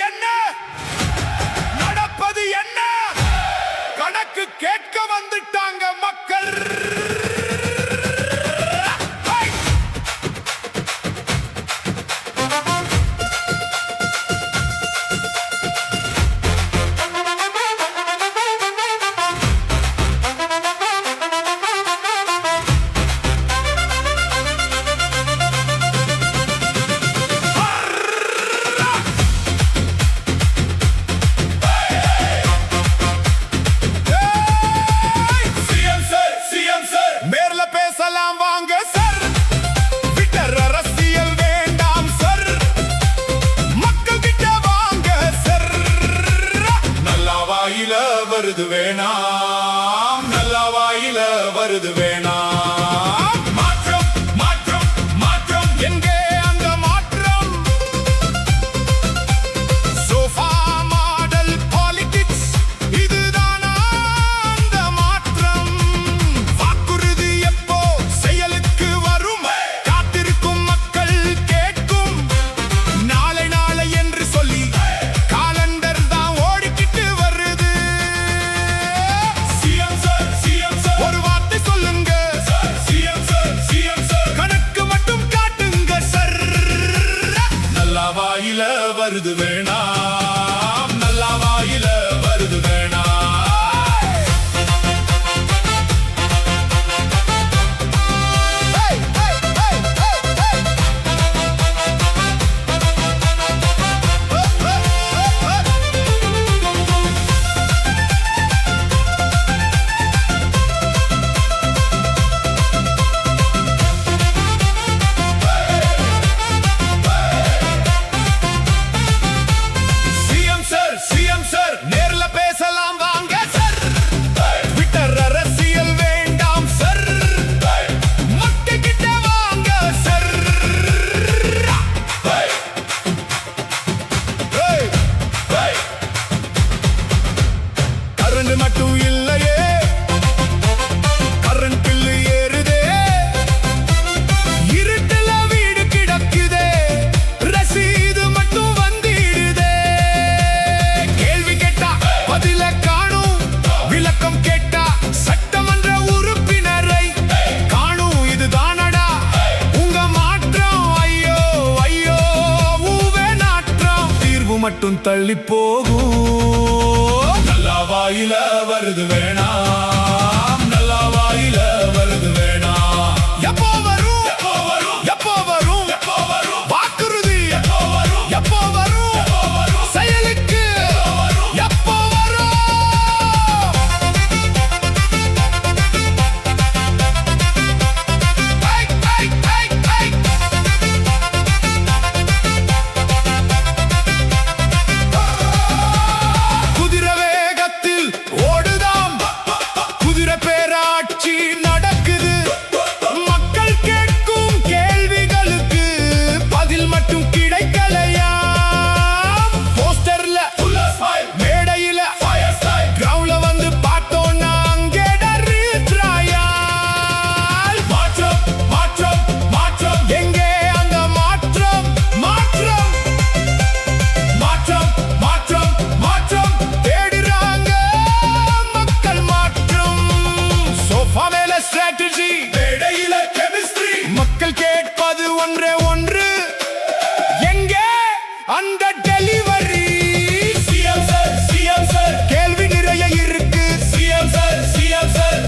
என்ன நடப்பது என்ன கணக்கு கேட்க வந்துட்டாங்க மக்கள். வருது வேணாம், நல்ல வாயில வருது வேணாம். மாற்றம் மாற்றம் மாற்றம் எங்கே அந்த மாற்றம்? சோஃபா மாடல் பாலிடிக்ஸ் இதுதானா அந்த மாற்றம்? வாக்குறுதி எப்போ செயலுக்கு வரும்? காத்திருக்கும் மக்கள் கேட்கும் நாளை நாளை என்று சொல்லி காலண்டர் தான் ஓடிக்கிட்டு வருது. ஒரு வார்த்தை சொல்லுங்க கணக்கு மட்டும் காட்டுங்க சார். நல்ல வாயில வருது வேணாம், நல்ல வாயில வருது வேணாம். நேர்ல பேசலாம் வாங்க சார். ட்விட்டர் அரசியல் வேண்டாம் சார். மக்கள் கிட்ட வாங்க சார். கரண்ட் மட்டும் இல்லையே, கரண்ட் பில்லு ஏறுதே. இருட்டுல வீடு கிடக்குதே, ரசீது மட்டும் வந்திடுதே. கேள்வி கேட்டா பதில காணும், விளக்கம் கேட்டா சட்டமன்ற உறுப்பினரை காணும். இதுதானடா உங்க மாற்றம்? ஐயோ ஐயோ ஊவே நாற்றம். தீர்வு மட்டும் தள்ளி போகும். நல்ல வாயில வருது வேணாம், நல்ல வாயில வருது வேணாம். எப்போ வரும் எப்போ வரும் எப்போ வரும் எப்போ வரும்? வாக்குறுதி எப்போ வரும் எப்போ வரும்? செயலுக்கு எப்போ வரும்? குதிரை வேகத்தில் ஓடுதாம், குதிரை பேராட்சி நடக்குது. மக்கள் கேட்கும் கேள்விகளுக்கு பதில் மட்டும் கிடைக்கலையா? போஸ்டர்ல மேடையில கிரவுண்ட்ல வந்து பார்த்தோன்னா அங்கே ட்ராயல். மாற்றம் மாற்றம் மாற்றம் எங்கே அந்த மாற்றம்? மாற்றம் மாற்றம் மாற்றம் மாற்றம் தேடுறாங்க மக்கள் மாற்றம். சோஃபா மேல ஸ்ட்ராட்டஜி, மேடையில கெமிஸ்ட்ரி. மக்கள் கேட்பது ஒன்றே ஒன்று, எங்கே அந்த டெலிவரி? கேள்வி நிறைய இருக்கு,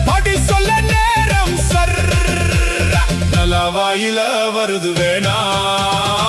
படி சொல்ல நேரம் சார். நல்ல வாயில வருது வேணாம்.